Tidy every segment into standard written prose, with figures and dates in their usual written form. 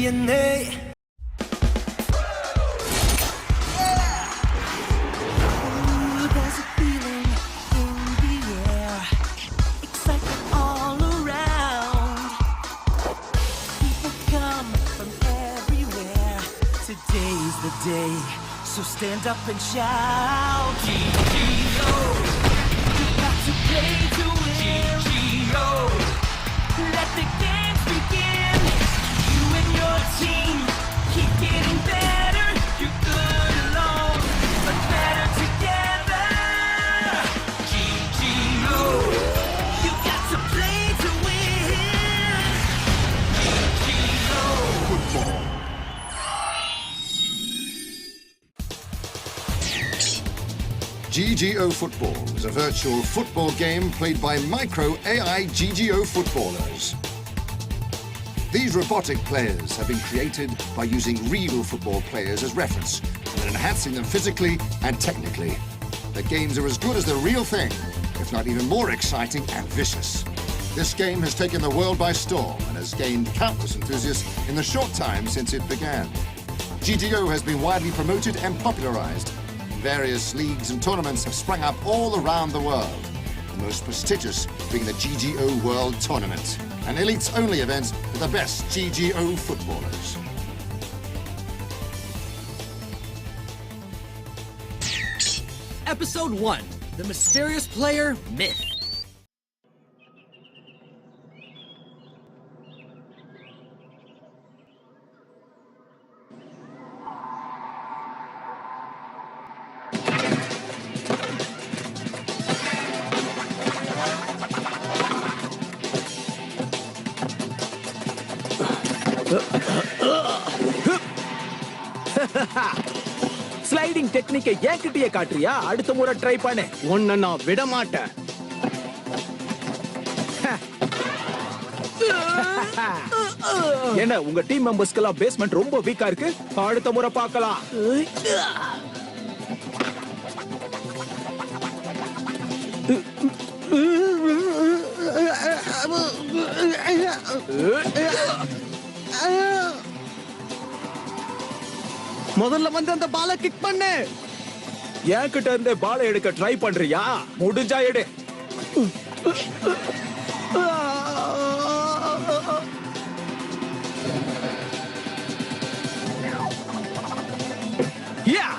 DNA. Ooh, there's a feeling in the air, excitement all around. People come from everywhere. Today's the day, so stand up and shout. GGO, you got to play to win. GGO, let the games begin. You and your team keep getting better. You're good alone, but better together. GGO, you got to play to win. GGO. Football. GGO Football is a virtual football game played by micro AI GGO footballers. These robotic players have been created by using real football players as reference and enhancing them physically and technically. The games are as good as the real thing, if not even more exciting and vicious. This game has taken the world by storm and has gained countless enthusiasts in the short time since it began. GGO has been widely promoted and popularized. Various leagues and tournaments have sprung up all around the world, the most prestigious being the GGO World Tournament, an elites-only event for the best GGO footballers. Episode 1, The Mysterious Player Myth. Sliding டெக்னிக்கை ஏன்கிட்டயே காட்டுறியா? அடுத்த முறை try பண்ணு. உன்னை நான் விட மாட்டேன். என்ன உங்க டீம் மெம்பர்ஸ்க்கெல்லாம் பேஸ்மெண்ட் ரொம்ப வீக்கா இருக்கு. அடுத்த முறை பார்க்கலாம். முதல்ல வந்து அந்த பாலை கிக் பண்ணு. என்கிட்ட இருந்தே பாலை எடுக்க ட்ரை பண்றியா? முடிஞ்சா எடு. யா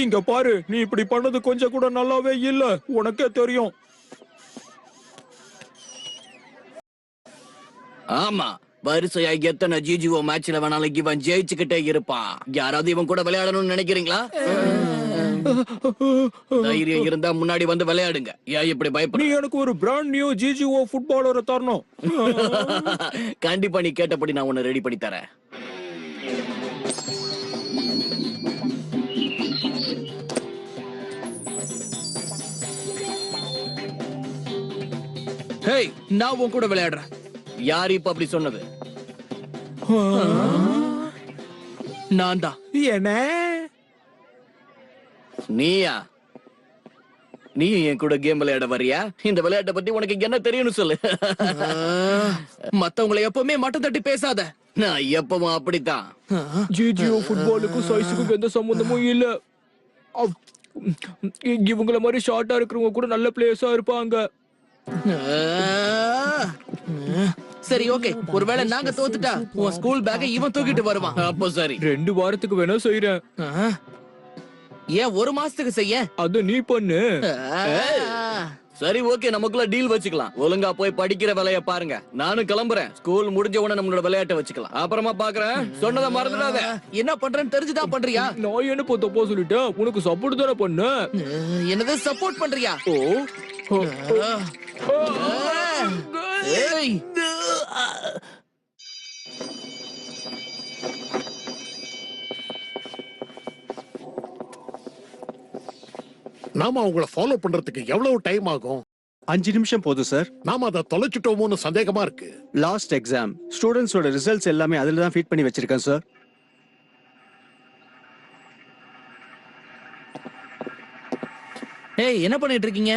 இங்க பாரு, நீ இப்படி பண்ணது கொஞ்சம் கூட நல்லாவே இல்ல. உனக்கே தெரியும். ஆமா, வரிசையா எத்தனை ஜிஜிஓ மேட்ச்ல வேணாலும் இவன் ஜெயிச்சுக்கிட்டே இருப்பான். யாராவது இவன் கூட விளையாடணும்னு நினைக்கிறீங்களா? தைரியம் இருந்தா முன்னாடி வந்து விளையாடுங்க. ஏன் இப்படி பயப்பட? நீ எனக்கு ஒரு பிராண்ட் நியூ ஜிஜிஓ ஃபுட்பாலரை தரணும். கண்டிப்பா நீ கேட்டபடி நான் உன்னை ரெடி பண்ணி தரேன். ஹேய், நான் உன் கூட விளையாடுறேன். யார் இப்ப அப்படி சொன்னது? நான் தான். என்ன? நீயா? நீ என் கூட கேம் விளையாட வரியா? இந்த விளையாட்டை பத்தி உனக்கு என்ன தெரியும்னு சொல்லு. மத்தவங்களை எப்பவுமே மட்டம் தட்டி பேசாத. நான் எப்பவும் அப்படித்தான். ஜிஜிஓ ஃபுட்பாலுக்கும் சைஸுக்கும் எந்த சம்பந்தமும் இல்ல. இவங்கள மாதிரி ஷார்ட்டா இருக்கிறவங்க கூட நல்ல பிளேயர்ஸா இருப்பாங்க. சரி, ஓகே. ஒருவேளை நாங்க தோத்துட்டா உன் ஸ்கூல் பேக்கை இவன் தூக்கிட்டு வருவான். அப்போ சரி. 2 வாரத்துக்கு வேணா செய்யறேன். ஏன் 1 மாசத்துக்கு செய்ய? அது நீ பண்ணு. சரி ஓகே, நமக்குள்ள டீல் வச்சுக்கலாம். ஒழுங்கா போய் படிக்கிற வேலைய பாருங்க. நானும் கிளம்புறேன். ஸ்கூல் முடிஞ்ச உடனே நம்மளோட விளையாட்டை வச்சுக்கலாம். அப்புறமா பாக்குறேன். சொன்னதை மறந்துடாத. என்ன பண்றேன்னு தெரிஞ்சுதான் பண்றியா? நான் என்ன தப்பா சொல்லிட்டேன்? உனக்கு சப்போர்ட் தானே பண்ண. என்னது சப்போர்ட் பண்றியா? ஓ ஓ, ஓ. ஏய், நாம அவங்கள ஃபாலோ பண்றதுக்கு எவ்வளவு டைம் ஆகும்? 5 நிமிஷம் போதும் சார். நாம அதை தொலைச்சிட்டோமோன்னு சந்தேகமா இருக்கு. லாஸ்ட் எக்ஸாம் ஸ்டூடெண்ட்ஸோட ரிசல்ட்ஸ் எல்லாமே அதுல தான் ஃபீட் பண்ணி வச்சிருக்கேன் சார். ஏய், என்ன பண்ணிட்டு இருக்கீங்க?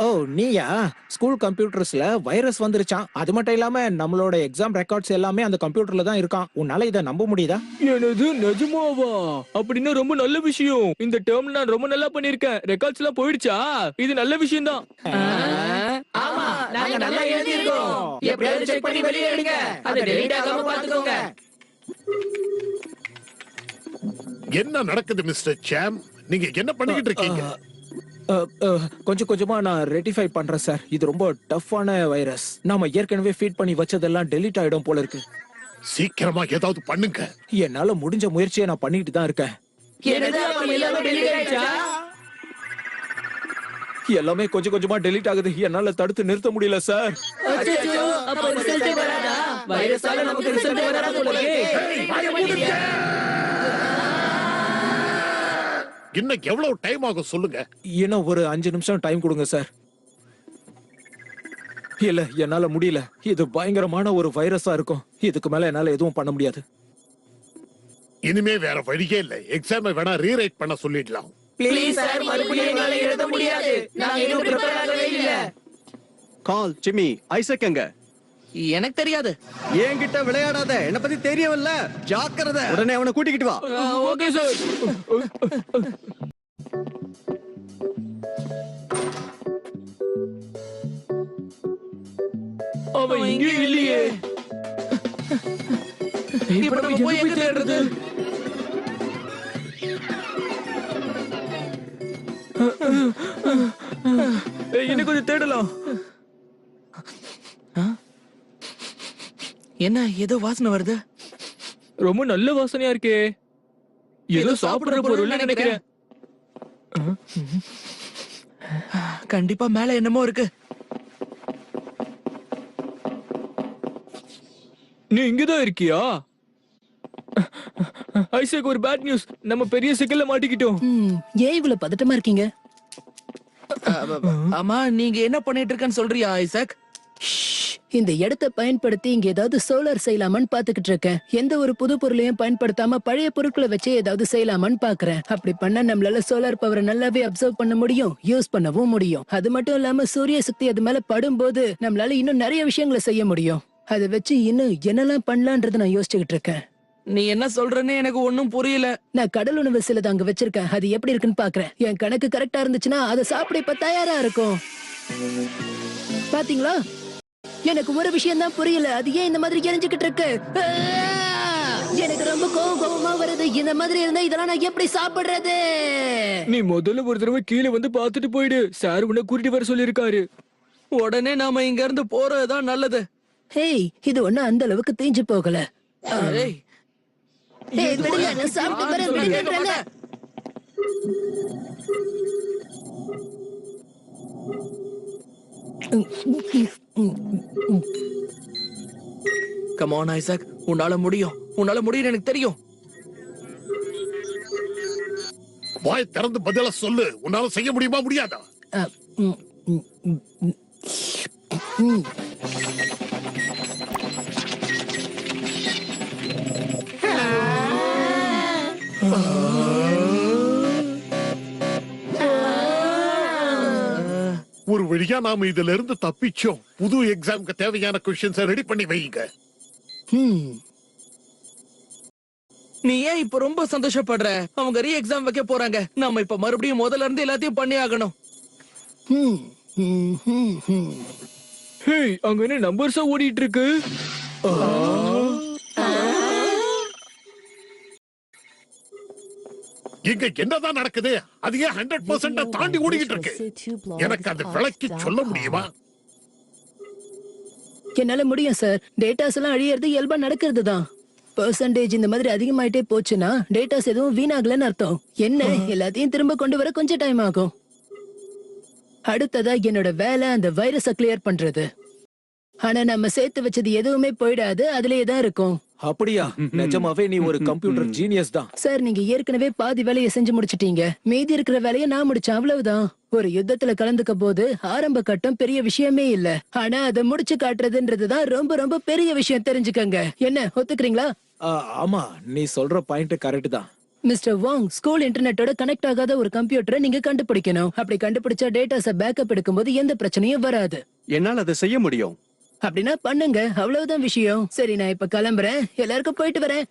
ஓ நீயா? ஸ்கூல் கம்ப்யூட்டர்ஸ்ல வைரஸ் வந்துருச்சான். அது மட்டும் இல்லாம நம்மளோட எக்ஸாம் ரெக்கார்ட்ஸ் எல்லாமே அந்த கம்ப்யூட்டர்ல தான் இருக்கான். உன்னால இதை நம்ப முடியுதா? எனது நிஜமாவா? அப்படின்னா ரொம்ப நல்ல விஷயம். இந்த டேர்ம் நான் ரொம்ப நல்லா பண்ணிருக்கேன். ரெக்கார்ட்ஸ் எல்லாம் போயிடுச்சா? இது நல்ல விஷயம் தான். ஆமா, நாங்க நல்லா எழுதி இருக்கோம். எப்படியாவது செக் பண்ணி வெளியே எடுங்க. அது டெலீட் ஆகாம பாத்துக்கோங்க. என்ன நடக்குது மிஸ்டர் சாம்? நீங்க என்ன பண்ணிக்கிட்டு இருக்கீங்க? கொஞ்சம் கொஞ்சமா நான் ரெட்டிஃபை பண்றேன் சார். இது ரொம்ப டஃப்பான வைரஸ். நாம ஏற்கனவே ஃபீட் பண்ணி வச்சதெல்லாம் டெலீட் ஆயிடும் போல இருக்கு. சீக்கிரமா ஏதாவது பண்ணுங்க. என்னால முடிஞ்ச முயற்சியை நான் பண்ணிட்டு தான் இருக்கேன். எல்லாமே கொஞ்சம் கொஞ்சமா டெலீட் ஆகுது. என்னால தடுத்து நிறுத்த முடியல சார். இன்னும் எவ்வளவு டைம் ஆகும் சொல்லுங்க. இன்னும் ஒரு 5 நிமிஷம் டைம் கொடுங்க சார். இல்ல, என்னால முடியல. இது பயங்கரமான ஒரு வைரஸா இருக்கும். இதுக்கு மேல என்னால எதுவும் பண்ண முடியாது. இனிமே வேற வழியே இல்ல. எக்ஸாமை வேணா ரீரைட் பண்ண சொல்லிடலாம். கால் ஜிம்மி. ஐசக் எங்க? எனக்கு தெரியாது. என்கிட்ட விளையாடாத. என்ன பத்தி தெரியவில்ல. ஜாக்கிரதை. உடனே அவனை கூட்டிக்கிட்டு வா. Okay sir. அவன் இங்கே இல்லையே. இப்ப நம்ம போய் எங்க தேடுறது? இன்னும் கொஞ்சம் தேடலாம். என்ன ஏதோ வாசனை வருது? ரொம்ப நல்ல வாசனையா இருக்கே. ஏதோ சாப்பிடுற பொருள் நினைக்கிறேன். கண்டிப்பா மேல என்னமோ இருக்கு. நீ இங்கதான் இருக்கியா? ஐசக், ஒரு பேட் நியூஸ். நம்ம பெரிய சிக்கல்ல மாட்டிக்கிட்டோம். ஏன் இவ்வளவு பதட்டமா இருக்கீங்க? ஆமா, நீங்க என்ன பண்ணிட்டு இருக்கன்னு சொல்றியா ஐசக்? இந்த இடத்தை பயன்படுத்தி இங்க ஏதாவது சோலார் செய்யலாமான்னு பாத்துக்கிட்டு இருக்கேன். எந்த ஒரு புது பொருளையும் பயன்படுத்தாம பழைய பொருட்களை வச்சு ஏதாவது செய்யலாமான்னு பாக்குறேன். அப்படி பண்ணா நம்மளால சோலார் பவரை நல்லாவே அப்சர்வ் பண்ண முடியும், யூஸ் பண்ணவும் முடியும். அது மட்டும் இல்லாம சூரிய சக்தி அது மேல படும்போது நம்மளால இன்னும் நிறைய விஷயங்களை செய்ய முடியும். அதை வச்சு இன்னும் என்னெல்லாம் பண்ணலான்றத நான் யோசிச்சுக்கிட்டு இருக்கேன். நீ என்ன சொல்றன்னு எனக்கு ஒண்ணும் புரியல. நான் கடல் உணவு சிலது அங்க வச்சிருக்கேன். அது எப்படி இருக்குன்னு பாக்குறேன். என் கணக்கு கரெக்டா இருந்துச்சுன்னா அதை சாப்பிட இப்ப தயாரா இருக்கும். பாத்தீங்களா? எனக்கு ஒரு விஷயம் தான் புரியல. அது ஏன் இந்த மாதிரி எரிஞ்சுக்கிட்டு இருக்கு? எனக்கு ரொம்ப கோவமா வருது. இந்த மாதிரி இருந்தா இதெல்லாம் நான் எப்படி சாப்பிடுறது? நீ முதல்ல ஒரு தடவை கீழே வந்து பாத்துட்டு போயிடு. சார் உன்னை கூட்டிட்டு வர சொல்லிருக்காரு. உடனே நாம இங்க இருந்து போறதுதான் நல்லது. ஹேய், இது ஒண்ணும் அந்த அளவுக்கு தேஞ்சு போகல. ஏய், ஏய், விடுங்க, நான் சாப்பிட்டு வரேன், விடுங்கன்றேன்ல. கம் ஆன் ஐசக், உன்னால முடியும். உன்னால முடியும், எனக்கு தெரியும். வாய் திறந்து பதில சொல்லு. உன்னால செய்ய முடியுமா முடியாதா? ஒரு வழியா நாம இதுல இருந்து தப்பிச்சோம். புது எக்ஸாம்க்கு தேவையான கொஸ்டின்ஸ் ரெடி பண்ணி வைங்க. நீ ஏன் இப்ப ரொம்ப சந்தோஷப்படுற? அவங்க ரீ எக்ஸாம் வைக்க போறாங்க. நாம இப்ப மறுபடியும் முதல்ல இருந்து எல்லாத்தையும் பண்ணி ஆகணும். ஹேய், அங்க என்ன நம்பர்ஸா ஓடிட்டு இருக்கு? இங்க என்னதான் நடக்குது? அது ஏன் 100% தாண்டி ஓடிக்கிட்டு இருக்கு? எனக்கு அது விளக்கி சொல்ல முடியுமா? என்னால முடியும் சார். டேட்டாஸ் எல்லாம் அழியறது இயல்பா நடக்கிறது தான். பெர்சன்டேஜ் இந்த மாதிரி அதிகமாயிட்டே போச்சுன்னா டேட்டாஸ் எதுவும் வீணாகலன்னு அர்த்தம். என்ன எல்லாத்தையும் திரும்ப கொண்டு வர கொஞ்சம் டைம் ஆகும். அடுத்ததா என்னோட வேலை அந்த வைரஸ கிளியர் பண்றது. ஆனா நம்ம சேர்த்து வச்சது எதுவுமே போயிடாது, அதுலயே தான் இருக்கும். அப்படியா? நிஜமாவே நீ ஒரு கம்ப்யூட்டர் ஜீனியஸ் தான். சார் நீங்க ஏற்கனவே பாதி வேலையை செஞ்சு முடிச்சிட்டீங்க. மீதி இருக்கிற வேலையை நான் முடிச்சேன், அவ்வளவுதான். ஒரு யுத்தத்துல கலந்துக்க போது ஆரம்ப கட்டம் பெரிய விஷயமே இல்ல. ஆனா அதை முடிச்சு காட்டுறதுன்றதுதான் ரொம்ப ரொம்ப பெரிய விஷயம், தெரிஞ்சுக்கங்க. என்ன ஒத்துக்கிறீங்களா? ஆமா, நீ சொல்ற பாயிண்ட் கரெக்ட் தான். மிஸ்டர் வாங், ஸ்கூல் இன்டர்நெட்டோட கனெக்ட் ஆகாத ஒரு கம்ப்யூட்டரை நீங்க கண்டுபிடிக்கணும். அப்படி கண்டுபிடிச்சா டேட்டாஸ பேக்கப் எடுக்கும்போது எந்த பிரச்சனையும் வராது. என்னால அதை செய்ய முடியும். அப்படின்னா பண்ணுங்க, அவ்வளவுதான் விஷயம். சரி, நான் இப்ப கிளம்புறேன். எல்லாருக்கும் போயிட்டு வரேன்.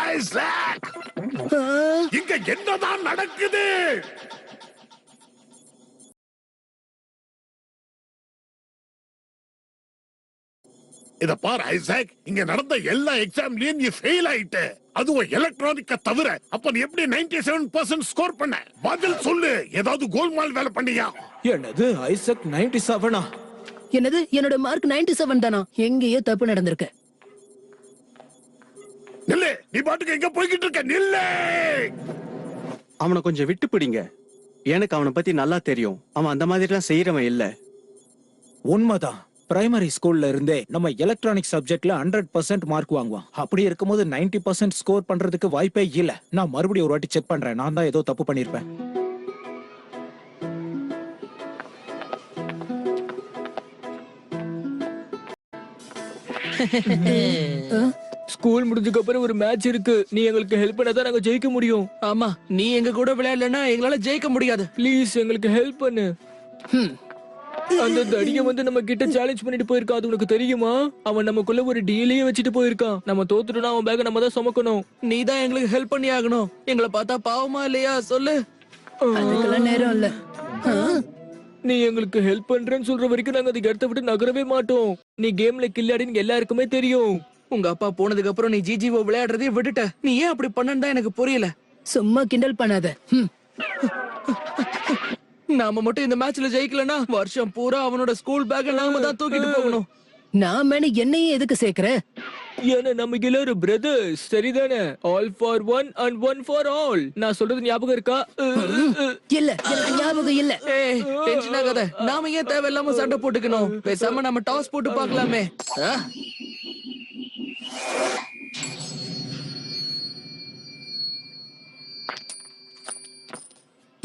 ஐசாக், இங்க என்னதான் நடக்குது? இத பாரு ஐசாக், இங்க நடந்த எல்லா எக்ஸாம்லயும் நீ ஃபெயில் ஆயிட்ட. அதுவும் எலக்ட்ரானிக்க தவிர. அப்ப நீ எப்படி 97% ஸ்கோர் பண்ண? பதில் சொல்லு. ஏதாவது கோல்மால் வேலை பண்ணியா? என்னது ஐசக் 97? என்னது? என்னோட மார்க் 97 தானா? எங்கேயோ தப்பு நடந்திருக்கு. நில்லு, நீ பாட்டுக்கு எங்க போய்கிட்டு இருக்க? நில்லு. அவனை கொஞ்சம் விட்டு பிடிங்க. எனக்கு அவனை பத்தி நல்லா தெரியும். அவன் அந்த மாதிரி எல்லாம் செய்யறவன் இல்ல. உண்மைதான். பிரைமரி ஸ்கூல்ல இருந்தே நம்ம எலக்ட்ரானிக் சப்ஜெக்ட்ல 100% மார்க் வாங்குவான். அப்படி இருக்கும்போது 90% ஸ்கோர் பண்றதுக்கு வாய்ப்பே இல்ல. நான் மறுபடியும் ஒரு வாட்டி செக் பண்றேன். நான் தான் ஏதோ தப்பு பண்ணிருப்பேன். ஸ்கூல் முடிஞ்சதுக்கு அப்புறம் ஒரு மேட்ச் இருக்கு. நீ எங்களுக்கு ஹெல்ப் பண்ணாதான் நாங்க ஜெயிக்க முடியும். ஆமா, நீ எங்க கூட விளையாடலன்னா எங்களால ஜெயிக்க முடியாது. ப்ளீஸ் எங்களுக்கு ஹெல்ப் பண்ணு. அந்த தடிய வந்து நம்ம கிட்ட சேலஞ்ச் பண்ணிட்டு போயிருக்கான். அது உனக்கு தெரியுமா? அவன் நமக்குள்ள ஒரு டீலையே வச்சுட்டு போயிருக்கான். நம்ம தோத்துட்டோம்னா அவன் பேக்க நம்ம தான் சுமக்கணும். நீ தான் எங்களுக்கு ஹெல்ப் பண்ணி ஆகணும். எங்களை பார்த்தா பாவமா இல்லையா? சொல்லு. அதுக்கெல்லாம் நேரம் இல்ல. நீ எங்களுக்கு ஹெல்ப் பண்றேன்னு சொல்ற வரைக்கும் நாங்க அதுக்கு இடத்த விட்டு நகரவே மாட்டோம். நீ கேம்ல கில்லாடின்னு எல்லாருக்குமே தெரியும். உங்க அப்பா போனதுக்கு அப்புறம் நீ ஜிஜிஓ விளையாடுறதே விட்டுட்ட. நீ ஏன் அப்படி பண்ணன்னு தான் எனக்கு புரியல. சும்மா கிண்டல் பண்ணாத. நாம மட்டும் இந்த மேட்ச்ல ஜெயிக்கலனா வருஷம் பூரா அவனோட ஸ்கூல் பேக்க நாம தான் தூக்கிட்டு போகணும். நாம என்னையும் எதுக்கு சேர்க்கிற? ஏன்னா நம்ம எல்லாரும் பிரதர்ஸ், சரிதானே? All for one and one for all. நான் சொல்றது ஞாபகம் இருக்கா? இல்ல, எனக்கு ஞாபகம் இல்ல. ஏய், டென்ஷன் ஆகாத. நாம ஏன் தேவையில்லாம சண்டை போட்டுக்கணும்? பேசாம நம்ம டாஸ் போட்டு பார்க்கலாமே.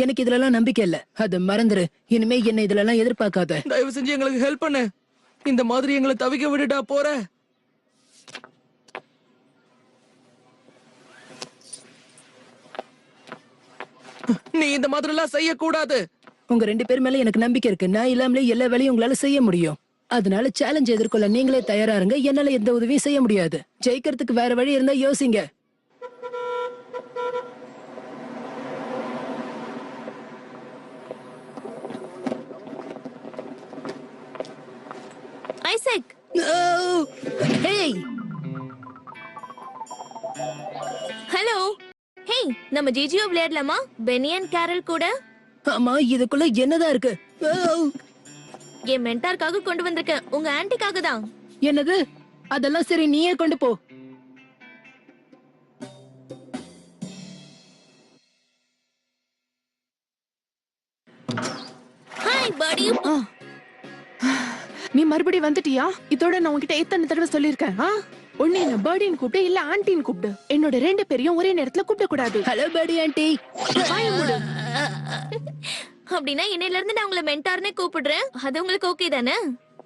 எனக்கு இதுலலாம் நம்பிக்கை இல்ல. அது மறந்துரு. இனிமே என்ன இதுலலாம் எதிர்பார்க்காத. தயவு செஞ்சு எங்களுக்கு ஹெல்ப் பண்ணு. இந்த மாதிரி எங்களை தவிக்க விட்டுட்டா போற. நீ இந்த மாதிரி எல்லாம் செய்ய கூடாது. உங்க 2 பேர் மேல எனக்கு நம்பிக்கை இருக்கு. நான் இல்லாமலே எல்லா வேலையும் உங்களால செய்ய முடியும். அதனால சேலஞ்ச் எதிர்கொள்ள நீங்களே தயாரா இருங்க. என்னால எந்த உதவியும் செய்ய முடியாது. ஜெயிக்கிறதுக்கு வேற வழி இருந்தா யோசிங்க. Isaac, hey, hello. ஹே, நம்ம ஜிஜிஓ விளையாடலாமா? பெனி அண்ட் கேரல் கூட. ஆமா, இதுக்குள்ள என்னதான் இருக்கு? என் மென்டாருக்காக கொண்டு வந்திருக்கேன். உங்க ஆன்ட்டிக்காக தான். என்னது? அதெல்லாம் சரி, நீயே கொண்டு போ. ஹாய் படி. நீ மறுபடி வந்துட்டியா? இதோட நான் உன்கிட்ட எத்தனை தடவை சொல்லிருக்கேன்? ஒண்ணு என்ன பர்டின்னு கூப்பிடு, இல்ல ஆன்ட்டின்னு கூப்பிடு. என்னோட 2 பேரையும் ஒரே நேரத்துல கூப்பிட கூடாது. Hello Purdy anti. அப்படின்னா இன்னையில இருந்து நான் உங்களை மென்டார்னே கூப்பிடுறேன். அது உங்களுக்கு ஓகே தானே?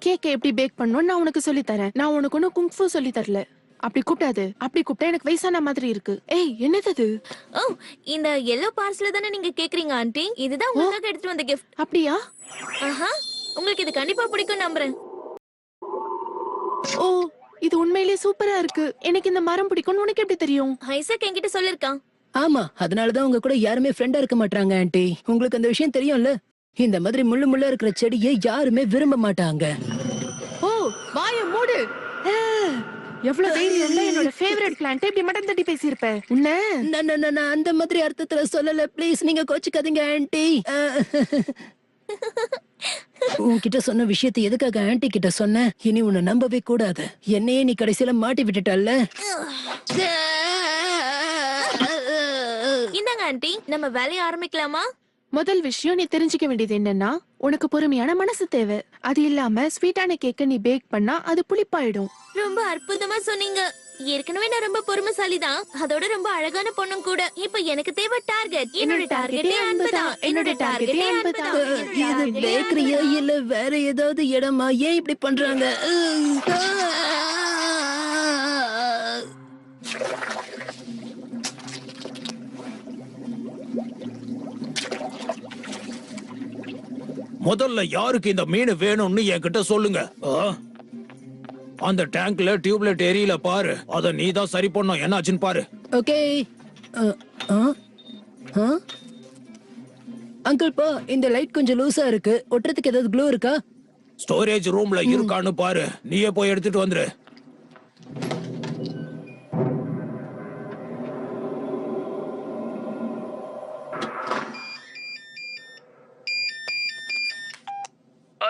கேக்க எப்படி பேக் பண்ணணும் நான் உனக்கு சொல்லி தரேன். நான் உனக்கு ஒன்னும் குங்ஃபு சொல்லி தரல. அப்படி கூப்பிடாது. அப்படி கூப்பிட்டா எனக்கு வயசான மாதிரி இருக்கு. ஏய், என்னது அது? ஓ, இந்த yellow பார்சல் தானே நீங்க கேக்குறீங்க ஆன்ட்டி? இதுதான் உங்களுக்காக எடுத்துட்டு வந்த gift. அப்படியா? ஆஹா, உங்களுக்கு இது கண்டிப்பா பிடிக்கும் நம்புறேன். ஓ, இது உண்மையிலேயே சூப்பரா இருக்கு. எனக்கு இந்த மரம் பிடிக்கும்னு உனக்கு எப்படி தெரியும்? ஐசக் என்கிட்ட சொல்லிருக்கான். ஆமா, அதனாலதான் உங்க கூட யாருமே ஃப்ரெண்டா இருக்க மாட்டாங்க ஆன்ட்டி. உங்களுக்கு அந்த விஷயம் தெரியும்ல? இந்த மாதிரி முள்ளு முள்ளா இருக்கிற செடியை யாருமே விரும்ப மாட்டாங்க. ஓ, வாய மூடு. எவ்வளவு தைரியம் இருந்தா என்னோட ஃபேவரட் பிளான்ட் இப்படி மட்டம் தட்டி பேசியிருப்ப உன்ன நான் அந்த மாதிரி அர்த்தத்துல சொல்லல ப்ளீஸ் நீங்க கோச்சுக்காதீங்க ஆன்ட்டி உன்கிட்ட சொன்ன விஷயத்தை எதுக்காக ஆன்ட்டி கிட்ட சொன்ன இனி உன்னை நம்பவே கூடாது என்னையே நீ கடைசியில மாட்டி விட்டுட்டல்ல இந்தாங்க ஆண்டி நம்ம வேலையை ஆரம்பிக்கலாமா? முதல் விஷயம் நீ தெரிஞ்சுக்க வேண்டியது என்னன்னா உனக்கு பொறுமையான மனசு தேவை. அது இல்லாம ஸ்வீட்டான கேக்க நீ பேக் பண்ணா அது புளிப்பாயிடும். ரொம்ப அற்புதமா சொன்னீங்க. ஏற்கனவே நான் ரொம்ப பொறுமைசாலி தான், அதோட ரொம்ப அழகான பொண்ணும் கூட. இப்போ எனக்கு தேவை டார்கெட். என்னோட டார்கெட்டே அன்புதான். என்னோட டார்கெட்டே அன்புதான். இது பேக்கரியா இல்ல வேற ஏதாவது இடமா? ஏன் இப்படி பண்றாங்க? முதல்ல யாருக்கு இந்த மீன் வேணும்னு என்கிட்ட சொல்லுங்க. அந்த டேங்க்ல டியூப்லைட் எரியல பாரு, அத நீ தான் சரி பண்ணும். என்னாச்சுன்னு பாரு. ஓகே அங்கிள் பா, இந்த லைட் கொஞ்சம் லூசா இருக்கு. ஒட்டுறதுக்கு ஏதாவது க்ளூ இருக்கா? ஸ்டோரேஜ் ரூம்ல இருக்கான்னு பாரு, நீயே போய் எடுத்துட்டு வந்துரு.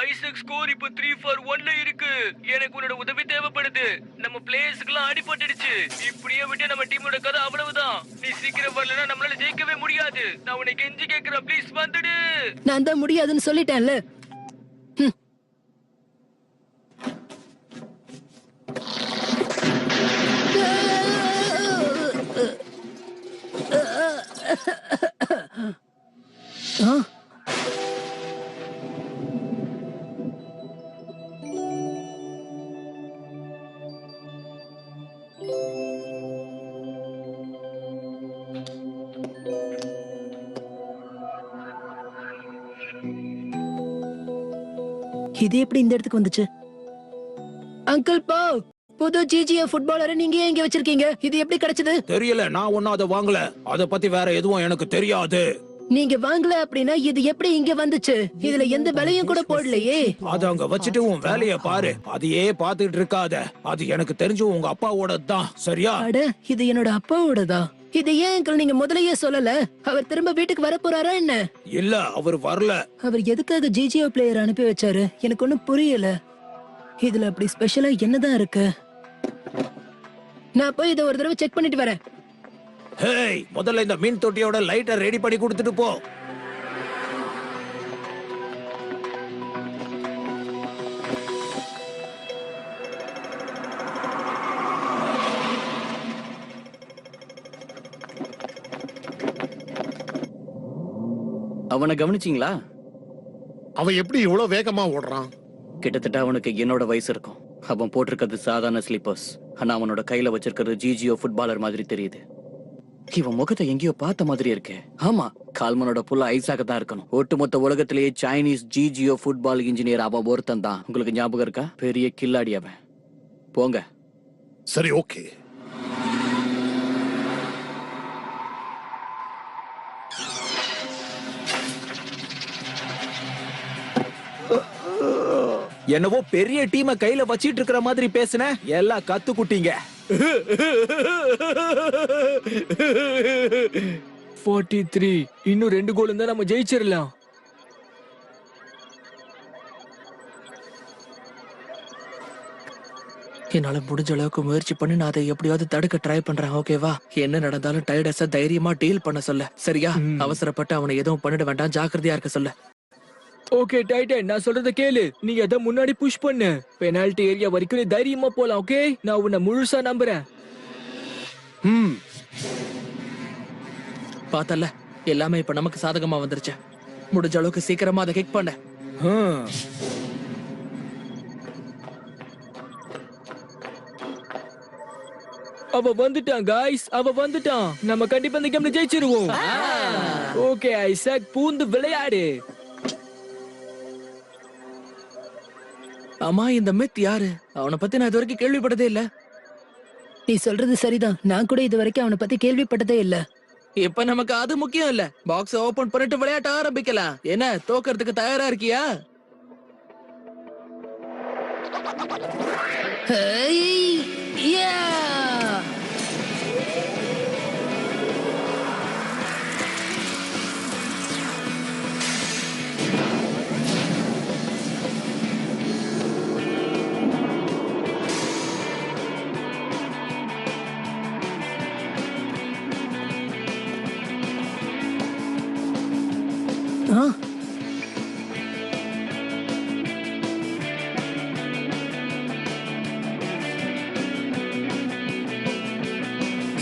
ஐசக் ஸ்கோர் இப்ப 3 for 1ல இருக்கு. எனக்கு உன்னோட உதவி தேவைப்படுது. நம்ம பிளேயர்ஸ்க்குலாம் அடிபட்டுடுச்சு. இப்படியே விட்டு நம்ம டீமோட கதை அவ்வளவுதான். நீ சீக்கிரம் வரலனா நம்மளால ஜெயிக்கவே முடியாது. நான் உன்னை கெஞ்சி கேக்குறேன், ப்ளீஸ் வந்துடு. நான் தான் முடியாதுன்னு சொல்லிட்டேன்ல. இது எப்படி இந்த இடத்துக்கு வந்துச்சு? அங்கிள் பாவ், புது ஜிஜிஎஃப் ஃபுட்பாலரை நீங்க ஏன் இங்க வச்சிருக்கீங்க? இது எப்படி கிடைச்சது? தெரியல, நான் ஒன்னும் அதை வாங்கல. அத பத்தி வேற எதுவும் எனக்கு தெரியாது. நீங்க வாங்கல அப்படின்னா இது எப்படி இங்க வந்துச்சு? இதுல எந்த விலையும் கூட போடலையே. அத அங்க வச்சுட்டு உன் வேலைய பாரு. அதையே பாத்துட்டு இருக்காத. அது எனக்கு தெரிஞ்சு உங்க அப்பாவோட தான், சரியா? அட, இது என்னோட அப்பாவோடதா? இது ஏன் அங்கிள் நீங்க முதலையே சொல்லல? அவர் திரும்ப வீட்டுக்கு வர போறாரா என்ன? இல்ல, அவர் வரல. அவர் எதுக்காக ஜிஜிஓ பிளேயர் அனுப்பி வச்சாரு? எனக்கு ஒண்ணும் புரியல. இதுல அப்படி ஸ்பெஷலா என்னதான் இருக்கு? நான் போய் இதை ஒரு தடவை செக் பண்ணிட்டு வரேன். ஹேய், முதல்ல இந்த மீன் தொட்டியோட லைட்டை ரெடி பண்ணி கொடுத்துட்டு போ. அவனை கவனிச்சீங்களா? அவன் எப்படி இவ்வளவு வேகமா ஓடுறான்? கிட்டத்தட்ட அவனுக்கு என்னோட வயசு இருக்கும். அவன் போட்டிருக்கிறது சாதாரண ஸ்லீப்பர்ஸ். ஆனா அவனோட கையில வச்சிருக்கிறது ஜிஜிஓ ஃபுட்பாலர் மாதிரி தெரியுது. இவன் முகத்தை எங்கேயோ பார்த்த மாதிரி இருக்கே. ஆமா, கால்மனோட புள்ள ஐசாக தான் இருக்கணும். ஒட்டுமொத்த உலகத்திலேயே சைனீஸ் ஜிஜிஓ ஃபுட்பால் இன்ஜினியர் அவன் ஒருத்தன் தான். உங்களுக்கு ஞாபகம் இருக்கா? பெரிய கில்லாடி அவன். போங்க. சரி, ஓகே. என்னவோ பெரிய டீமை கையில வச்சிட்டு இருக்கிற மாதிரி பேசுன. எல்லாம் கத்துக்குட்டீங்க. 43. இன்னும் 2 கோல் இருந்தா நம்ம ஜெயிச்சிடலாம். என்னால முடிஞ்ச அளவுக்கு முயற்சி பண்ணி நான் அதை எப்படியாவது தடுக்க ட்ரை பண்றேன். ஓகேவா? என்ன நடந்தாலும் டைடஸா தைரியமா டீல் பண்ண சொல்ல, சரியா? அவசரப்பட்டு அவனை எதுவும் பண்ணிட வேண்டாம், ஜாக்கிரதையா இருக்க சொல்ல. ஓகே டைட்டன், நான் சொல்றத கேளு. நீ அத முன்னாடி புஷ் பண்ணு. பெனால்டி ஏரியா வரைக்கும் நீ தைரியமா போலாம். ஓகே, நான் உன்னை முழுசா நம்புறேன். பார்த்தல, எல்லாமே இப்ப நமக்கு சாதகமா வந்துருச்சு. முடிஞ்ச அளவுக்கு சீக்கிரமா அதை கிக் பண்ண. அவ வந்துட்டான் காய்ஸ், அவ வந்துட்டான். நம்ம கண்டிப்பா இந்த கேம்ல ஜெயிச்சிருவோம். ஓகே ஐசக், பூந்து விளையாடு. ஆமா, இந்த மித் யாரு? அவனை பத்தி நான் இது வரைக்கும் கேள்விப்பட்டதே இல்ல. நீ சொல்றது சரிதான், நான் கூட இது வரைக்கும் அவனை பத்தி கேள்விப்பட்டதே இல்ல. இப்ப நமக்கு அது முக்கியம் இல்ல. பாக்ஸ் ஓபன் பண்ணிட்டு விளையாட்ட ஆரம்பிக்கலாம். என்ன, தோக்கறதுக்கு தயாரா இருக்கியா? ஹேய், யா! ஆ,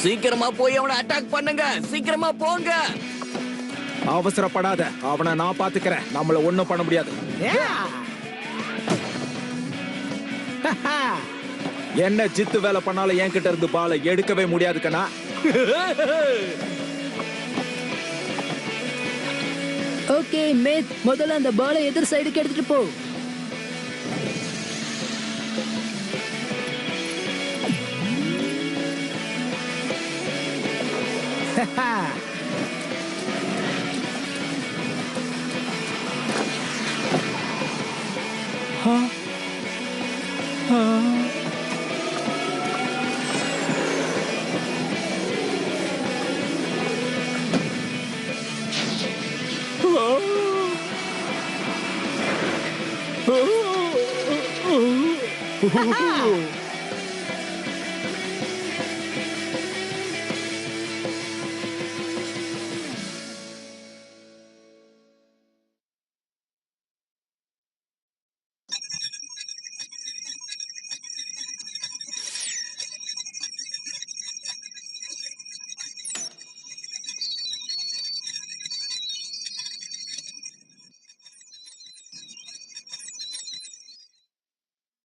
சீக்கிரமா போய் அவனை அட்டாக் பண்ணுங்க, சீக்கிரமா போங்க. அவசரப்படாத, அவனை நான் பாத்துக்கிறேன். நம்மள ஒண்ணும் பண்ண முடியாது. என்ன ஜித்து வேலை பண்ணாலும் என்கிட்ட இருந்து பாலை எடுக்கவே முடியாது கண்ணா. ஓகே மேத், முதல்ல அந்த பாலை எதிர் சைடுக்கு எடுத்துட்டு போ.